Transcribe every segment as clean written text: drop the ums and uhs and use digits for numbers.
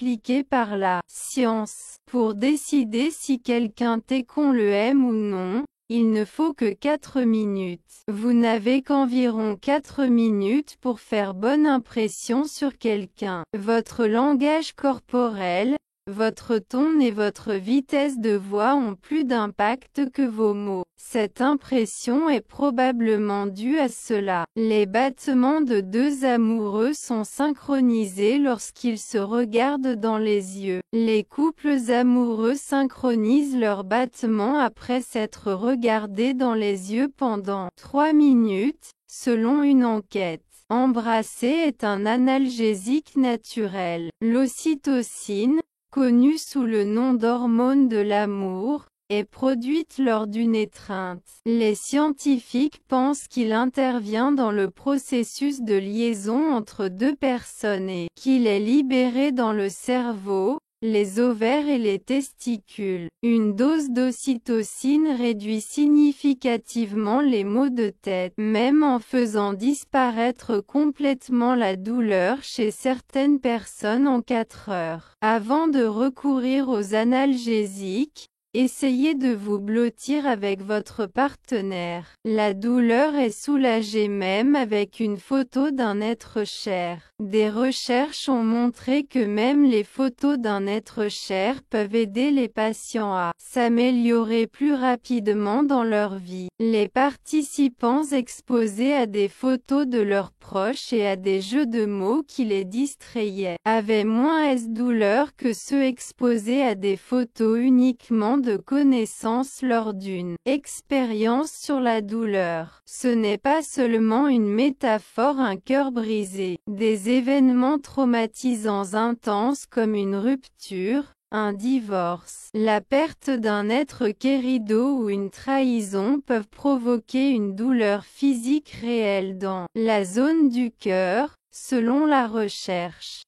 expliqué par la science. Pour décider si quelqu'un tel qu'on le aime ou non, il ne faut que 4 minutes. Vous n'avez qu'environ 4 minutes pour faire bonne impression sur quelqu'un. Votre langage corporel, votre ton et votre vitesse de voix ont plus d'impact que vos mots. Cette impression est probablement due à cela. Les battements de deux amoureux sont synchronisés lorsqu'ils se regardent dans les yeux. Les couples amoureux synchronisent leurs battements après s'être regardés dans les yeux pendant 3 minutes, selon une enquête. Embrasser est un analgésique naturel. L'ocytocine, connue sous le nom d'hormone de l'amour, est produite lors d'une étreinte. Les scientifiques pensent qu'il intervient dans le processus de liaison entre deux personnes et qu'il est libéré dans le cerveau, les ovaires et les testicules. Une dose d'ocytocine réduit significativement les maux de tête, même en faisant disparaître complètement la douleur chez certaines personnes en 4 heures. Avant de recourir aux analgésiques, essayez de vous blottir avec votre partenaire. La douleur est soulagée même avec une photo d'un être cher. Des recherches ont montré que même les photos d'un être cher peuvent aider les patients à s'améliorer plus rapidement dans leur vie. Les participants exposés à des photos de leurs proches et à des jeux de mots qui les distrayaient avaient moins de douleur que ceux exposés à des photos uniquement de connaissances lors d'une expérience sur la douleur. Ce n'est pas seulement une métaphore, un cœur brisé. Des événements traumatisants intenses comme une rupture, un divorce, la perte d'un être querido ou une trahison peuvent provoquer une douleur physique réelle dans la zone du cœur, selon la recherche.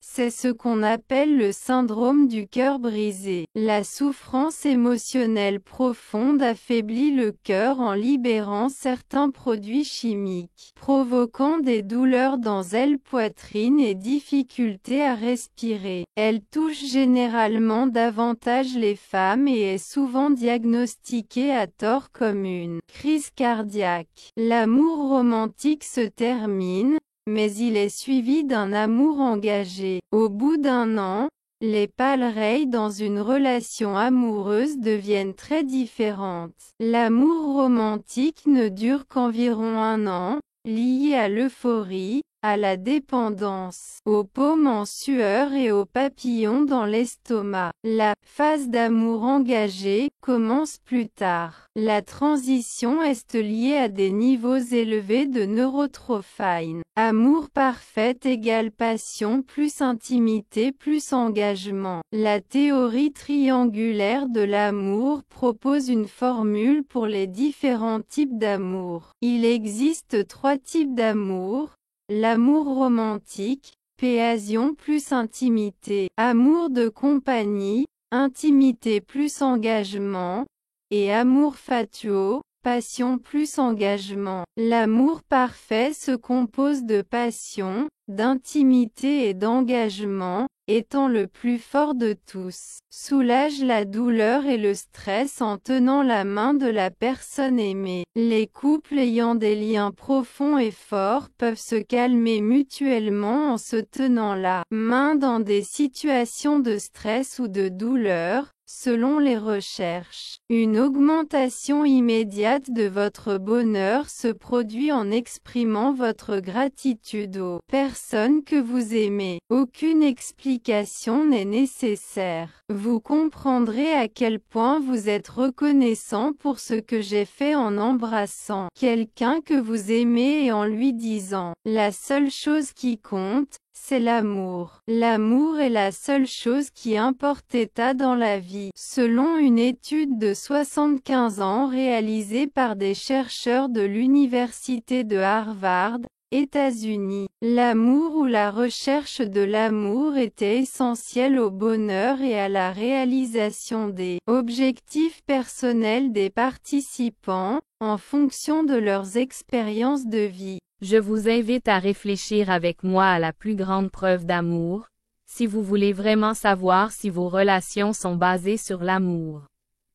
C'est ce qu'on appelle le syndrome du cœur brisé. La souffrance émotionnelle profonde affaiblit le cœur en libérant certains produits chimiques, provoquant des douleurs dans la poitrine et difficultés à respirer. Elle touche généralement davantage les femmes et est souvent diagnostiquée à tort comme une crise cardiaque. L'amour romantique se termine, mais il est suivi d'un amour engagé. Au bout d'1 an, les pareilles dans une relation amoureuse deviennent très différentes. L'amour romantique ne dure qu'environ 1 an, lié à l'euphorie, à la dépendance, aux paumes en sueur et aux papillons dans l'estomac. La phase d'amour engagé commence plus tard. La transition est liée à des niveaux élevés de neurotrophine. Amour parfait égale passion plus intimité plus engagement. La théorie triangulaire de l'amour propose une formule pour les différents types d'amour. Il existe 3 types d'amour. L'amour romantique, passion plus intimité, amour de compagnie, intimité plus engagement, et amour fatuo, passion plus engagement. L'amour parfait se compose de passion, d'intimité et d'engagement, étant le plus fort de tous. Soulage la douleur et le stress en tenant la main de la personne aimée. Les couples ayant des liens profonds et forts peuvent se calmer mutuellement en se tenant la main dans des situations de stress ou de douleur. Selon les recherches, une augmentation immédiate de votre bonheur se produit en exprimant votre gratitude aux personnes que vous aimez. Aucune explication n'est nécessaire. Vous comprendrez à quel point vous êtes reconnaissant pour ce que j'ai fait en embrassant quelqu'un que vous aimez et en lui disant « La seule chose qui compte, c'est l'amour. L'amour est la seule chose qui importe dans la vie. » Selon une étude de 75 ans réalisée par des chercheurs de l'Université de Harvard, États-Unis, l'amour ou la recherche de l'amour était essentielle au bonheur et à la réalisation des objectifs personnels des participants, en fonction de leurs expériences de vie. Je vous invite à réfléchir avec moi à la plus grande preuve d'amour, Si vous voulez vraiment savoir si vos relations sont basées sur l'amour,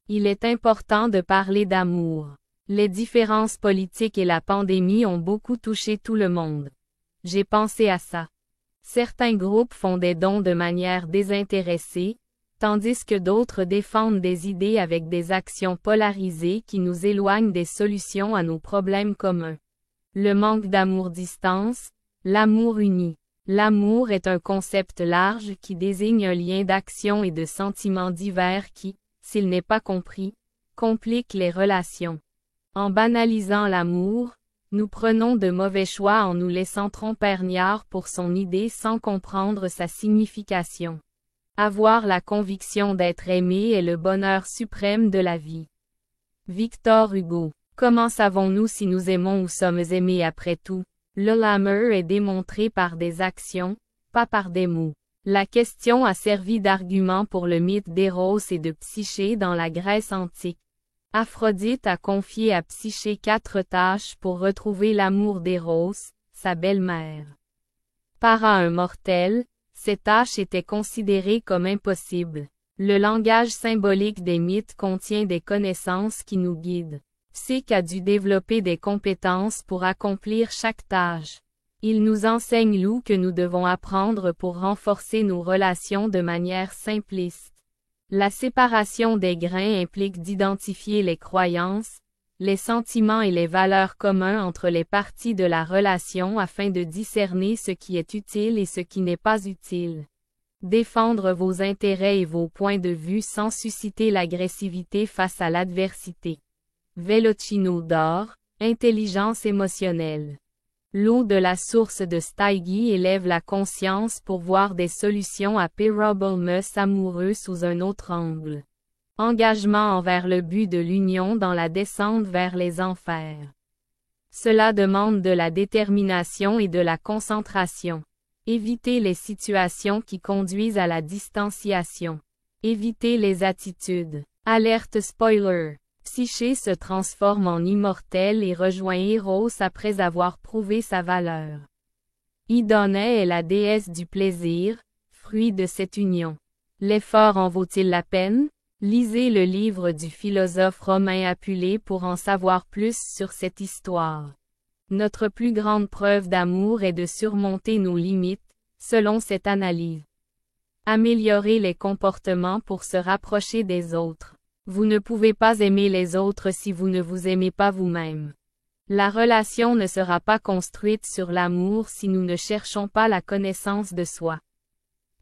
il est important de parler d'amour. Les différences politiques et la pandémie ont beaucoup touché tout le monde. J'ai pensé à ça. Certains groupes font des dons de manière désintéressée, tandis que d'autres défendent des idées avec des actions polarisées qui nous éloignent des solutions à nos problèmes communs. Le manque d'amour distance, l'amour unit. L'amour est un concept large qui désigne un lien d'action et de sentiments divers qui, s'il n'est pas compris, complique les relations. En banalisant l'amour, nous prenons de mauvais choix en nous laissant tromper pour son idée sans comprendre sa signification. Avoir la conviction d'être aimé est le bonheur suprême de la vie. Victor Hugo. Comment savons-nous si nous aimons ou sommes aimés après tout? L'amour est démontré par des actions, pas par des mots. La question a servi d'argument pour le mythe d'Éros et de Psyché dans la Grèce antique. Aphrodite a confié à Psyché 4 tâches pour retrouver l'amour d'Éros, sa belle-mère. Par un mortel, ces tâches étaient considérées comme impossibles. Le langage symbolique des mythes contient des connaissances qui nous guident. Psyche a dû développer des compétences pour accomplir chaque tâche. Il nous enseigne l'où que nous devons apprendre pour renforcer nos relations de manière simpliste. La séparation des grains implique d'identifier les croyances, les sentiments et les valeurs communs entre les parties de la relation afin de discerner ce qui est utile et ce qui n'est pas utile. Défendre vos intérêts et vos points de vue sans susciter l'agressivité face à l'adversité. Velocino d'or, intelligence émotionnelle. L'eau de la source de Steigy élève la conscience pour voir des solutions à problèmes amoureux sous un autre angle. Engagement envers le but de l'union dans la descente vers les enfers. Cela demande de la détermination et de la concentration. Évitez les situations qui conduisent à la distanciation. Évitez les attitudes. Alerte spoiler. Psyché se transforme en immortel et rejoint Éros après avoir prouvé sa valeur. Idoné est la déesse du plaisir, fruit de cette union. L'effort en vaut-il la peine? Lisez le livre du philosophe romain Apulée pour en savoir plus sur cette histoire. Notre plus grande preuve d'amour est de surmonter nos limites, selon cette analyse. Améliorer les comportements pour se rapprocher des autres. Vous ne pouvez pas aimer les autres si vous ne vous aimez pas vous-même. La relation ne sera pas construite sur l'amour si nous ne cherchons pas la connaissance de soi.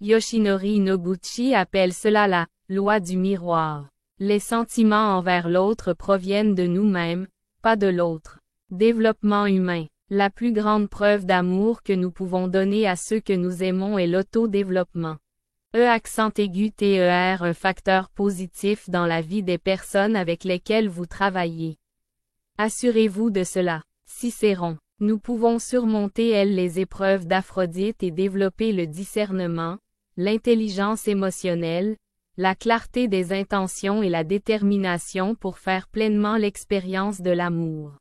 Yoshinori Noguchi appelle cela la loi du miroir. Les sentiments envers l'autre proviennent de nous-mêmes, pas de l'autre. Développement humain. La plus grande preuve d'amour que nous pouvons donner à ceux que nous aimons est l'autodéveloppement. Accent aigu TER un facteur positif dans la vie des personnes avec lesquelles vous travaillez. Assurez-vous de cela. Cicéron. Nous pouvons surmonter les épreuves d'Aphrodite et développer le discernement, l'intelligence émotionnelle, la clarté des intentions et la détermination pour faire pleinement l'expérience de l'amour.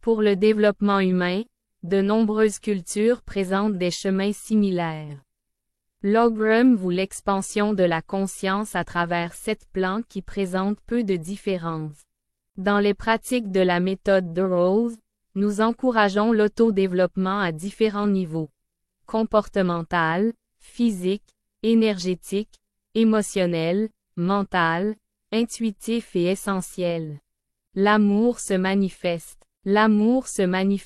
Pour le développement humain, de nombreuses cultures présentent des chemins similaires. Logrum voue l'expansion de la conscience à travers 7 plans qui présentent peu de différences. Dans les pratiques de la méthode de Rose, nous encourageons l'autodéveloppement à différents niveaux. Comportemental, physique, énergétique, émotionnel, mental, intuitif et essentiel. L'amour se manifeste. L'amour se manifeste